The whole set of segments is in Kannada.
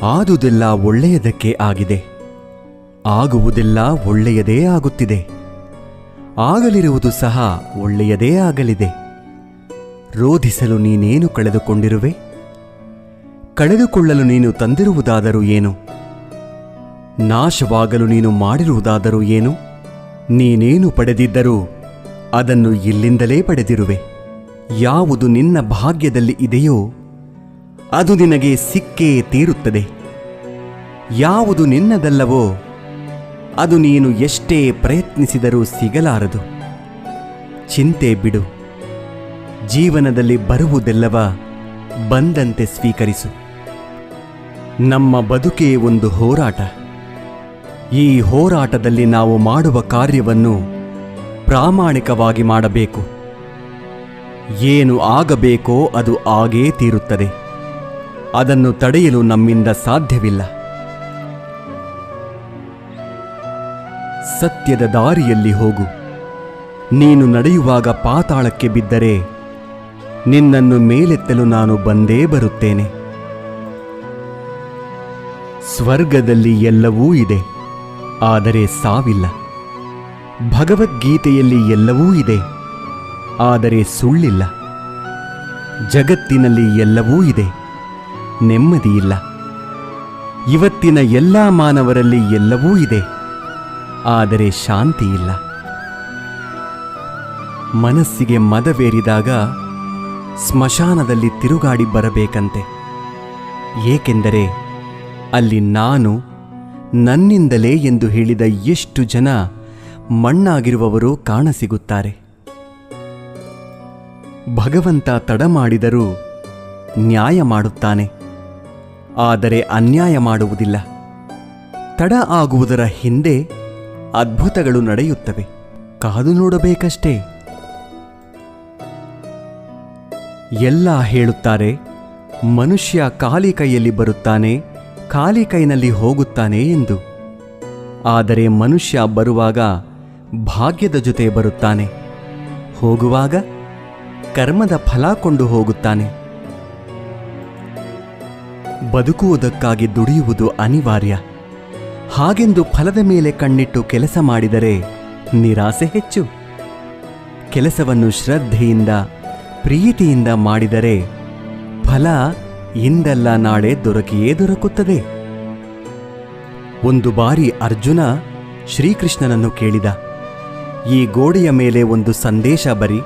ಆದುದೆಲ್ಲ ಒಳ್ಳೆಯದಕ್ಕೆ ಆಗಿದೆ, ಆಗುವುದೆಲ್ಲ ಒಳ್ಳೆಯದೇ ಆಗುತ್ತಿದೆ, ಆಗಲಿರುವುದು ಸಹ ಒಳ್ಳೆಯದೇ ಆಗಲಿದೆ. ರೋಧಿಸಲು ನೀನೇನು ಕಳೆದುಕೊಂಡಿರುವೆ? ಕಳೆದುಕೊಳ್ಳಲು ನೀನು ತಂದಿರುವುದಾದರೂ ಏನು? ನಾಶವಾಗಲು ನೀನು ಮಾಡಿರುವುದಾದರೂ ಏನು? ನೀನೇನು ಪಡೆದಿದ್ದರೂ ಅದನ್ನು ಇಲ್ಲಿಂದಲೇ ಪಡೆದಿರುವೆ. ಯಾವುದು ನಿನ್ನ ಭಾಗ್ಯದಲ್ಲಿ ಇದೆಯೋ ಅದು ನಿನಗೆ ಸಿಕ್ಕೇ ತೀರುತ್ತದೆ. ಯಾವುದು ನಿನ್ನದಲ್ಲವೋ ಅದು ನೀನು ಎಷ್ಟೇ ಪ್ರಯತ್ನಿಸಿದರೂ ಸಿಗಲಾರದು. ಚಿಂತೆ ಬಿಡು. ಜೀವನದಲ್ಲಿ ಬರುವುದೆಲ್ಲವ ಬಂದಂತೆ ಸ್ವೀಕರಿಸು. ನಮ್ಮ ಬದುಕೇ ಒಂದು ಹೋರಾಟ. ಈ ಹೋರಾಟದಲ್ಲಿ ನಾವು ಮಾಡುವ ಕಾರ್ಯವನ್ನು ಪ್ರಾಮಾಣಿಕವಾಗಿ ಮಾಡಬೇಕು. ಏನು ಆಗಬೇಕೋ ಅದು ಆಗೇ ತೀರುತ್ತದೆ. ಅದನ್ನು ತಡೆಯಲು ನಮ್ಮಿಂದ ಸಾಧ್ಯವಿಲ್ಲ. ಸತ್ಯದ ದಾರಿಯಲ್ಲಿ ಹೋಗು. ನೀನು ನಡೆಯುವಾಗ ಪಾತಾಳಕ್ಕೆ ಬಿದ್ದರೆ ನಿನ್ನನ್ನು ಮೇಲೆತ್ತಲು ನಾನು ಬಂದೇ ಬರುತ್ತೇನೆ. ಸ್ವರ್ಗದಲ್ಲಿ ಎಲ್ಲವೂ ಇದೆ, ಆದರೆ ಸಾವಿಲ್ಲ. ಭಗವದ್ಗೀತೆಯಲ್ಲಿ ಎಲ್ಲವೂ ಇದೆ, ಆದರೆ ಸುಳ್ಳಿಲ್ಲ. ಜಗತ್ತಿನಲ್ಲಿ ಎಲ್ಲವೂ ಇದೆ, ನೆಮ್ಮದಿಯಿಲ್ಲ. ಇವತ್ತಿನ ಎಲ್ಲ ಮಾನವರಲ್ಲಿ ಎಲ್ಲವೂ ಇದೆ, ಆದರೆ ಶಾಂತಿಯಿಲ್ಲ. ಮನಸ್ಸಿಗೆ ಮದವೇರಿದಾಗ ಸ್ಮಶಾನದಲ್ಲಿ ತಿರುಗಾಡಿ ಬರಬೇಕಂತೆ. ಏಕೆಂದರೆ ಅಲ್ಲಿ ನಾನು ನನ್ನಿಂದಲೇ ಎಂದು ಹೇಳಿದ ಎಷ್ಟು ಜನ ಮಣ್ಣಾಗಿರುವವರು ಕಾಣಸಿಗುತ್ತಾರೆ. ಭಗವಂತ ತಡ ಮಾಡಿದರೂ ನ್ಯಾಯ ಮಾಡುತ್ತಾನೆ, ಆದರೆ ಅನ್ಯಾಯ ಮಾಡುವುದಿಲ್ಲ. ತಡ ಆಗುವುದರ ಹಿಂದೆ ಅದ್ಭುತಗಳು ನಡೆಯುತ್ತವೆ. ಕಾದು ನೋಡಬೇಕಷ್ಟೇ. ಎಲ್ಲ ಹೇಳುತ್ತಾರೆ, ಮನುಷ್ಯ ಖಾಲಿ ಕೈಯಲ್ಲಿ ಬರುತ್ತಾನೆ, ಖಾಲಿ ಕೈನಲ್ಲಿ ಹೋಗುತ್ತಾನೆ ಎಂದು. ಆದರೆ ಮನುಷ್ಯ ಬರುವಾಗ ಭಾಗ್ಯದ ಜೊತೆ ಬರುತ್ತಾನೆ, ಹೋಗುವಾಗ ಕರ್ಮದ ಫಲ ಕೊಂಡು ಹೋಗುತ್ತಾನೆ. ಬದುಕುವುದಕ್ಕಾಗಿ ದುಡಿಯುವುದು ಅನಿವಾರ್ಯ. ಹಾಗೆಂದು ಫಲದ ಮೇಲೆ ಕಣ್ಣಿಟ್ಟು ಕೆಲಸ ಮಾಡಿದರೆ ನಿರಾಸೆ ಹೆಚ್ಚು. ಕೆಲಸವನ್ನು ಶ್ರದ್ಧೆಯಿಂದ ಪ್ರೀತಿಯಿಂದ ಮಾಡಿದರೆ ಫಲ ಇಂದಲ್ಲ ನಾಳೆ ದೊರಕಿಯೇ ದೊರಕುತ್ತದೆ. ಒಂದು ಬಾರಿ ಅರ್ಜುನ ಶ್ರೀಕೃಷ್ಣನನ್ನು ಕೇಳಿದ, ಈ ಗೋಡೆಯ ಮೇಲೆ ಒಂದು ಸಂದೇಶ ಬರಿ.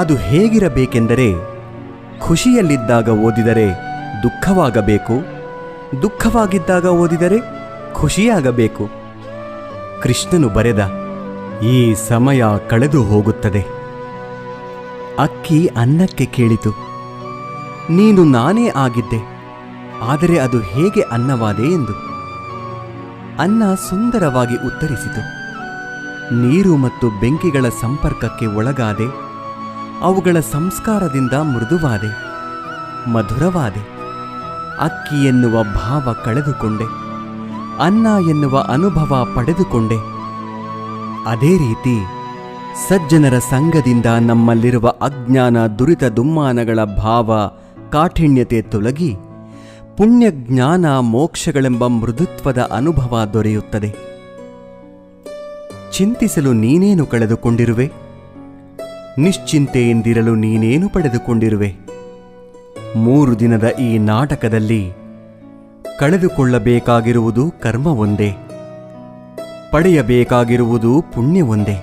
ಅದು ಹೇಗಿರಬೇಕೆಂದರೆ, ಖುಷಿಯಲ್ಲಿದ್ದಾಗ ಓದಿದರೆ ದುಃಖವಾಗಬೇಕು, ದುಃಖವಾಗಿದ್ದಾಗ ಓದಿದರೆ ಖುಷಿಯಾಗಬೇಕು. ಕೃಷ್ಣನು ಬರೆದ, ಈ ಸಮಯ ಕಳೆದು ಹೋಗುತ್ತದೆ. ಅಕ್ಕಿ ಅನ್ನಕ್ಕೆ ಕೇಳಿತು, ನೀನು ನಾನೇ ಆಗಿದ್ದೆ, ಆದರೆ ಅದು ಹೇಗೆ ಅನ್ನವಾದೆ ಎಂದು. ಅನ್ನ ಸುಂದರವಾಗಿ ಉತ್ತರಿಸಿತು, ನೀರು ಮತ್ತು ಬೆಂಕಿಗಳ ಸಂಪರ್ಕಕ್ಕೆ ಒಳಗಾದೆ, ಅವುಗಳ ಸಂಸ್ಕಾರದಿಂದ ಮೃದುವಾದೆ, ಮಧುರವಾದೆ. ಅಕ್ಕಿ ಎನ್ನುವ ಭಾವ ಕಳೆದುಕೊಂಡೆ, ಅನ್ನ ಎನ್ನುವ ಅನುಭವ ಪಡೆದುಕೊಂಡೆ. ಅದೇ ರೀತಿ ಸಜ್ಜನರ ಸಂಗದಿಂದ ನಮ್ಮಲ್ಲಿರುವ ಅಜ್ಞಾನ ದುರಿತ ದುಮ್ಮಾನಗಳ ಭಾವ ಕಾಠಿಣ್ಯತೆ ತೊಲಗಿ ಪುಣ್ಯ ಜ್ಞಾನ ಮೋಕ್ಷಗಳೆಂಬ ಮೃದುತ್ವದ ಅನುಭವ ದೊರೆಯುತ್ತದೆ. ಚಿಂತಿಸಲು ನೀನೇನು ಕಳೆದುಕೊಂಡಿರುವೆ? ನಿಶ್ಚಿಂತೆಯಿಂದಿರಲು ನೀನೇನು ಪಡೆದುಕೊಂಡಿರುವೆ? 3 ದಿನದ ಈ ನಾಟಕದಲ್ಲಿ ಕಳೆದುಕೊಳ್ಳಬೇಕಾಗಿರುವುದು ಕರ್ಮ ಒಂದೇ, ಪಡೆಯಬೇಕಾಗಿರುವುದು ಪುಣ್ಯ ಒಂದೇ.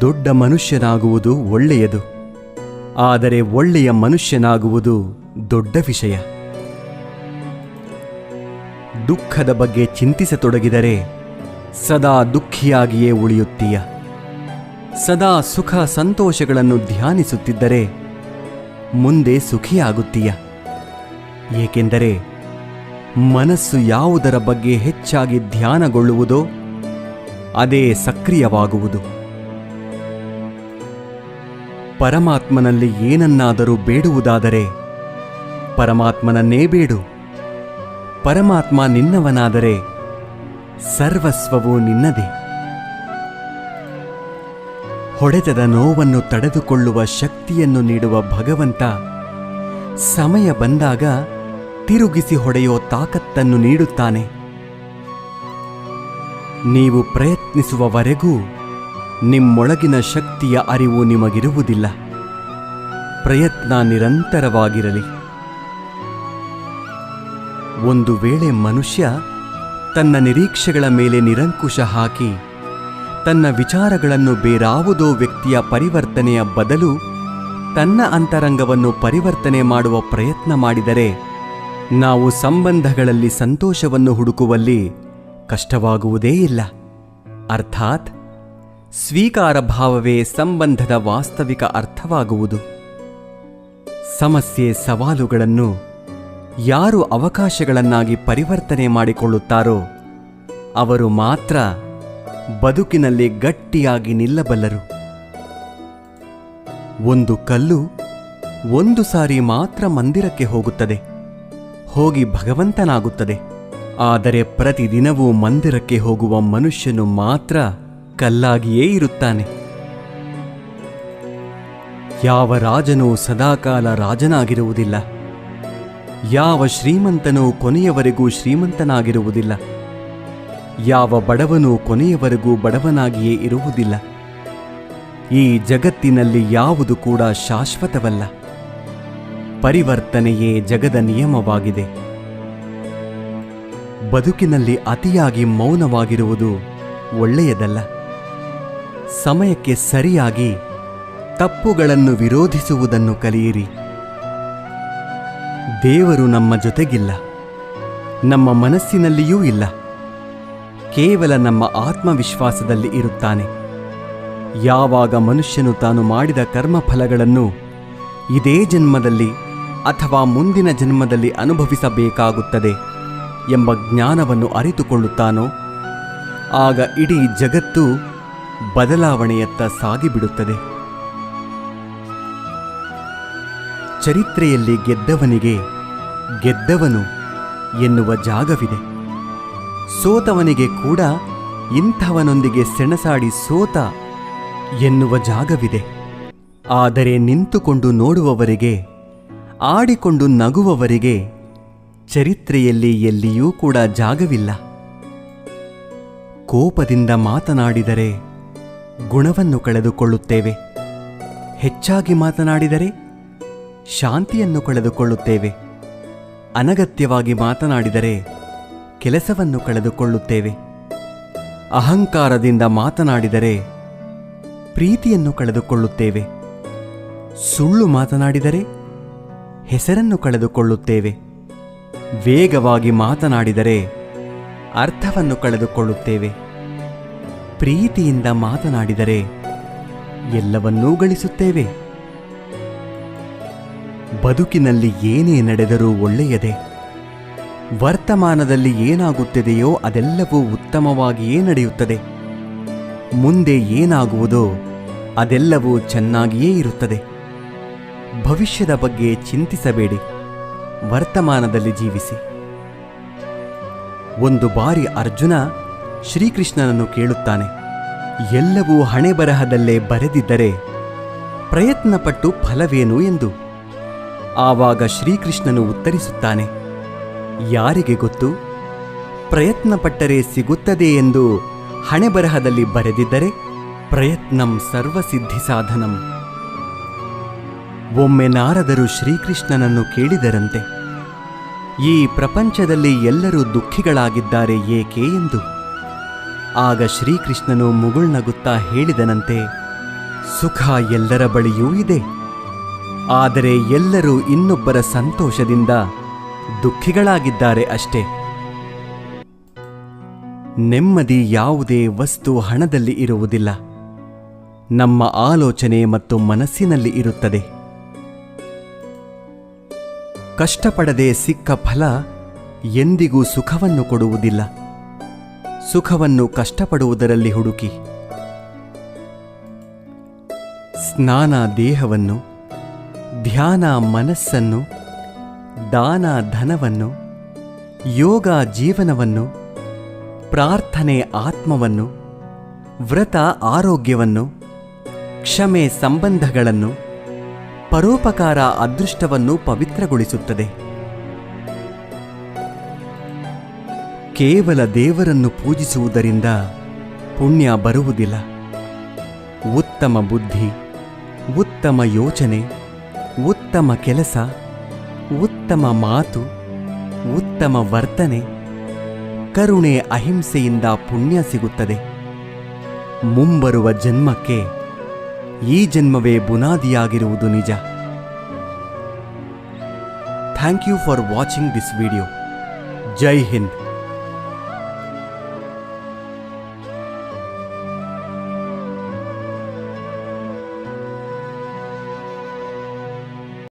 ದೊಡ್ಡ ಮನುಷ್ಯನಾಗುವುದು ಒಳ್ಳೆಯದು, ಆದರೆ ಒಳ್ಳೆಯ ಮನುಷ್ಯನಾಗುವುದು ದೊಡ್ಡ ವಿಷಯ. ದುಃಖದ ಬಗ್ಗೆ ಚಿಂತಿಸತೊಡಗಿದರೆ ಸದಾ ದುಃಖಿಯಾಗಿಯೇ ಉಳಿಯುತ್ತೀಯ. ಸದಾ ಸುಖ ಸಂತೋಷಗಳನ್ನು ಧ್ಯಾನಿಸುತ್ತಿದ್ದರೆ ಮುಂದೆ ಸುಖಿಯಾಗುತ್ತೀಯ. ಏಕೆಂದರೆ ಮನಸ್ಸು ಯಾವುದರ ಬಗ್ಗೆ ಹೆಚ್ಚಾಗಿ ಧ್ಯಾನಗೊಳ್ಳುವುದೋ ಅದೇ ಸಕ್ರಿಯವಾಗುವುದು. ಪರಮಾತ್ಮನಲ್ಲಿ ಏನನ್ನಾದರೂ ಬೇಡುವುದಾದರೆ ಪರಮಾತ್ಮನನ್ನೇ ಬೇಡು. ಪರಮಾತ್ಮ ನಿನ್ನವನಾದರೆ ಸರ್ವಸ್ವವೂ ನಿನ್ನದೇ. ಹೊಡೆತದ ನೋವನ್ನು ತಡೆದುಕೊಳ್ಳುವ ಶಕ್ತಿಯನ್ನು ನೀಡುವ ಭಗವಂತ ಸಮಯ ಬಂದಾಗ ತಿರುಗಿಸಿ ಹೊಡೆಯೋ ತಾಕತ್ತನ್ನು ನೀಡುತ್ತಾನೆ. ನೀವು ಪ್ರಯತ್ನಿಸುವವರೆಗೂ ನಿಮ್ಮೊಳಗಿನ ಶಕ್ತಿಯ ಅರಿವು ನಿಮಗಿರುವುದಿಲ್ಲ. ಪ್ರಯತ್ನ ನಿರಂತರವಾಗಿರಲಿ. ಒಂದು ವೇಳೆ ಮನುಷ್ಯ ತನ್ನ ನಿರೀಕ್ಷೆಗಳ ಮೇಲೆ ನಿರಂಕುಶ ಹಾಕಿ ತನ್ನ ವಿಚಾರಗಳನ್ನು ಬೇರಾವುದೋ ವ್ಯಕ್ತಿಯ ಪರಿವರ್ತನೆಯ ಬದಲು ತನ್ನ ಅಂತರಂಗವನ್ನು ಪರಿವರ್ತನೆ ಮಾಡುವ ಪ್ರಯತ್ನ ಮಾಡಿದರೆ ನಾವು ಸಂಬಂಧಗಳಲ್ಲಿ ಸಂತೋಷವನ್ನು ಹುಡುಕುವಲ್ಲಿ ಕಷ್ಟವಾಗುವುದೇ ಇಲ್ಲ. ಅರ್ಥಾತ್ ಸ್ವೀಕಾರ ಭಾವವೇ ಸಂಬಂಧದ ವಾಸ್ತವಿಕ ಅರ್ಥವಾಗುವುದು. ಸಮಸ್ಯೆ ಸವಾಲುಗಳನ್ನು ಯಾರು ಅವಕಾಶಗಳನ್ನಾಗಿ ಪರಿವರ್ತನೆ ಮಾಡಿಕೊಳ್ಳುತ್ತಾರೋ ಅವರು ಮಾತ್ರ ಬದುಕಿನಲ್ಲಿ ಗಟ್ಟಿಯಾಗಿ ನಿಲ್ಲಬಲ್ಲರು. ಒಂದು ಕಲ್ಲು ಒಂದು ಸಾರಿ ಮಾತ್ರ ಮಂದಿರಕ್ಕೆ ಹೋಗುತ್ತದೆ, ಹೋಗಿ ಭಗವಂತನಾಗುತ್ತದೆ. ಆದರೆ ಪ್ರತಿದಿನವೂ ಮಂದಿರಕ್ಕೆ ಹೋಗುವ ಮನುಷ್ಯನು ಮಾತ್ರ ಕಲ್ಲಾಗಿಯೇ ಇರುತ್ತಾನೆ. ಯಾವ ರಾಜನೂ ಸದಾಕಾಲ ರಾಜನಾಗಿರುವುದಿಲ್ಲ. ಯಾವ ಶ್ರೀಮಂತನೂ ಕೊನೆಯವರೆಗೂ ಶ್ರೀಮಂತನಾಗಿರುವುದಿಲ್ಲ. ಯಾವ ಬಡವನೂ ಕೊನೆಯವರೆಗೂ ಬಡವನಾಗಿಯೇ ಇರುವುದಿಲ್ಲ. ಈ ಜಗತ್ತಿನಲ್ಲಿ ಯಾವುದು ಕೂಡ ಶಾಶ್ವತವಲ್ಲ. ಪರಿವರ್ತನೆಯೇ ಜಗದ ನಿಯಮವಾಗಿದೆ. ಬದುಕಿನಲ್ಲಿ ಅತಿಯಾಗಿ ಮೌನವಾಗಿರುವುದು ಒಳ್ಳೆಯದಲ್ಲ. ಸಮಯಕ್ಕೆ ಸರಿಯಾಗಿ ತಪ್ಪುಗಳನ್ನು ವಿರೋಧಿಸುವುದನ್ನು ಕಲಿಯಿರಿ. ದೇವರು ನಮ್ಮ ಜೊತೆಗಿಲ್ಲ, ನಮ್ಮ ಮನಸ್ಸಿನಲ್ಲಿಯೂ ಇಲ್ಲ. ಕೇವಲ ನಮ್ಮ ಆತ್ಮವಿಶ್ವಾಸದಲ್ಲಿ ಇರುತ್ತಾನೆ. ಯಾವಾಗ ಮನುಷ್ಯನು ತಾನು ಮಾಡಿದ ಕರ್ಮಫಲಗಳನ್ನು ಇದೇ ಜನ್ಮದಲ್ಲಿ ಅಥವಾ ಮುಂದಿನ ಜನ್ಮದಲ್ಲಿ ಅನುಭವಿಸಬೇಕಾಗುತ್ತದೆ ಎಂಬ ಜ್ಞಾನವನ್ನು ಅರಿತುಕೊಳ್ಳುತ್ತಾನೋ ಆಗ ಇಡೀ ಜಗತ್ತು ಬದಲಾವಣೆಯತ್ತ ಸಾಗಿಬಿಡುತ್ತದೆ. ಚರಿತ್ರೆಯಲ್ಲಿ ಗೆದ್ದವನಿಗೆ ಗೆದ್ದವನು ಎನ್ನುವ ಜಾಗವಿದೆ. ಸೋತವನಿಗೆ ಕೂಡ ಇಂಥವನೊಂದಿಗೆ ಸೆಣಸಾಡಿ ಸೋತ ಎನ್ನುವ ಜಾಗವಿದೆ. ಆದರೆ ನಿಂತುಕೊಂಡು ನೋಡುವವರಿಗೆ, ಆಡಿಕೊಂಡು ನಗುವವರಿಗೆ ಚರಿತ್ರೆಯಲ್ಲಿ ಎಲ್ಲಿಯೂ ಕೂಡ ಜಾಗವಿಲ್ಲ. ಕೋಪದಿಂದ ಮಾತನಾಡಿದರೆ ಗುಣವನ್ನು ಕಳೆದುಕೊಳ್ಳುತ್ತೇವೆ. ಹೆಚ್ಚಾಗಿ ಮಾತನಾಡಿದರೆ ಶಾಂತಿಯನ್ನು ಕಳೆದುಕೊಳ್ಳುತ್ತೇವೆ. ಅನಗತ್ಯವಾಗಿ ಮಾತನಾಡಿದರೆ ಕೆಲಸವನ್ನು ಕಳೆದುಕೊಳ್ಳುತ್ತೇವೆ. ಅಹಂಕಾರದಿಂದ ಮಾತನಾಡಿದರೆ ಪ್ರೀತಿಯನ್ನು ಕಳೆದುಕೊಳ್ಳುತ್ತೇವೆ. ಸುಳ್ಳು ಮಾತನಾಡಿದರೆ ಹೆಸರನ್ನು ಕಳೆದುಕೊಳ್ಳುತ್ತೇವೆ. ವೇಗವಾಗಿ ಮಾತನಾಡಿದರೆ ಅರ್ಥವನ್ನು ಕಳೆದುಕೊಳ್ಳುತ್ತೇವೆ. ಪ್ರೀತಿಯಿಂದ ಮಾತನಾಡಿದರೆ ಎಲ್ಲವನ್ನೂ ಗಳಿಸುತ್ತೇವೆ. ಬದುಕಿನಲ್ಲಿ ಏನೇ ನಡೆದರೂ ಒಳ್ಳೆಯದೇ. ವರ್ತಮಾನದಲ್ಲಿ ಏನಾಗುತ್ತಿದೆಯೋ ಅದೆಲ್ಲವೂ ಉತ್ತಮವಾಗಿಯೇ ನಡೆಯುತ್ತದೆ. ಮುಂದೆ ಏನಾಗುವುದೋ ಅದೆಲ್ಲವೂ ಚೆನ್ನಾಗಿಯೇ ಇರುತ್ತದೆ. ಭವಿಷ್ಯದ ಬಗ್ಗೆ ಚಿಂತಿಸಬೇಡಿ, ವರ್ತಮಾನದಲ್ಲಿ ಜೀವಿಸಿ. ಒಂದು ಬಾರಿ ಅರ್ಜುನ ಶ್ರೀಕೃಷ್ಣನನ್ನು ಕೇಳುತ್ತಾನೆ, ಎಲ್ಲವೂ ಹಣೆಬರಹದಲ್ಲೇ ಬರೆದಿದ್ದರೆ ಪ್ರಯತ್ನಪಟ್ಟು ಫಲವೇನು ಎಂದು. ಆವಾಗ ಶ್ರೀಕೃಷ್ಣನು ಉತ್ತರಿಸುತ್ತಾನೆ, ಯಾರಿಗೆ ಗೊತ್ತು, ಪ್ರಯತ್ನಪಟ್ಟರೆ ಸಿಗುತ್ತದೆ ಎಂದು ಹಣೆಬರಹದಲ್ಲಿ ಬರೆದಿದ್ದರೆ ಪ್ರಯತ್ನಂ ಸರ್ವಸಿದ್ಧಿ ಸಾಧನಂ. ಒಮ್ಮೆ ನಾರದರು ಶ್ರೀಕೃಷ್ಣನನ್ನು ಕೇಳಿದರಂತೆ, ಈ ಪ್ರಪಂಚದಲ್ಲಿ ಎಲ್ಲರೂ ದುಃಖಿಗಳಾಗಿದ್ದಾರೆ ಏಕೆ ಎಂದು. ಆಗ ಶ್ರೀಕೃಷ್ಣನು ಮುಗುಳ್ನಗುತ್ತಾ ಹೇಳಿದನಂತೆ, ಸುಖ ಎಲ್ಲರ ಬಳಿಯೂ ಇದೆ, ಆದರೆ ಎಲ್ಲರೂ ಇನ್ನೊಬ್ಬರ ಸಂತೋಷದಿಂದ ದುಃಖಿಗಳಾಗಿದ್ದಾರೆ ಅಷ್ಟೇ. ನೆಮ್ಮದಿ ಯಾವುದೇ ವಸ್ತು ಹಣದಲ್ಲಿ ಇರುವುದಿಲ್ಲ, ನಮ್ಮ ಆಲೋಚನೆ ಮತ್ತು ಮನಸ್ಸಿನಲ್ಲಿ ಇರುತ್ತದೆ. ಕಷ್ಟಪಡದೆ ಸಿಕ್ಕ ಫಲ ಎಂದಿಗೂ ಸುಖವನ್ನು ಕೊಡುವುದಿಲ್ಲ. ಸುಖವನ್ನು ಕಷ್ಟಪಡುವುದರಲ್ಲಿ ಹುಡುಕಿ. ಸ್ನಾನ ದೇಹವನ್ನು, ಧ್ಯಾನ ಮನಸ್ಸನ್ನು, ದಾನ ಧನವನ್ನು, ಯೋಗ ಜೀವನವನ್ನು, ಪ್ರಾರ್ಥನೆ ಆತ್ಮವನ್ನು, ವ್ರತ ಆರೋಗ್ಯವನ್ನು, ಕ್ಷಮೆ ಸಂಬಂಧಗಳನ್ನು, ಪರೋಪಕಾರ ಅದೃಷ್ಟವನ್ನು ಪವಿತ್ರಗೊಳಿಸುತ್ತದೆ. ಕೇವಲ ದೇವರನ್ನು ಪೂಜಿಸುವುದರಿಂದ ಪುಣ್ಯ ಬರುವುದಿಲ್ಲ. ಉತ್ತಮ ಬುದ್ಧಿ, ಉತ್ತಮ ಯೋಚನೆ, ಉತ್ತಮ ಕೆಲಸ, ಉತ್ತಮ ಮಾತು, ಉತ್ತಮ ವರ್ತನೆ, ಕರುಣೆ, ಅಹಿಂಸೆಯಿಂದ ಪುಣ್ಯ ಸಿಗುತ್ತದೆ. ಮುಂಬರುವ ಜನ್ಮಕ್ಕೆ ಈ ಜನ್ಮವೇ ಬುನಾದಿಯಾಗಿರುವುದು ನಿಜ. Thank you for watching this video. ಜೈ ಹಿಂದ್.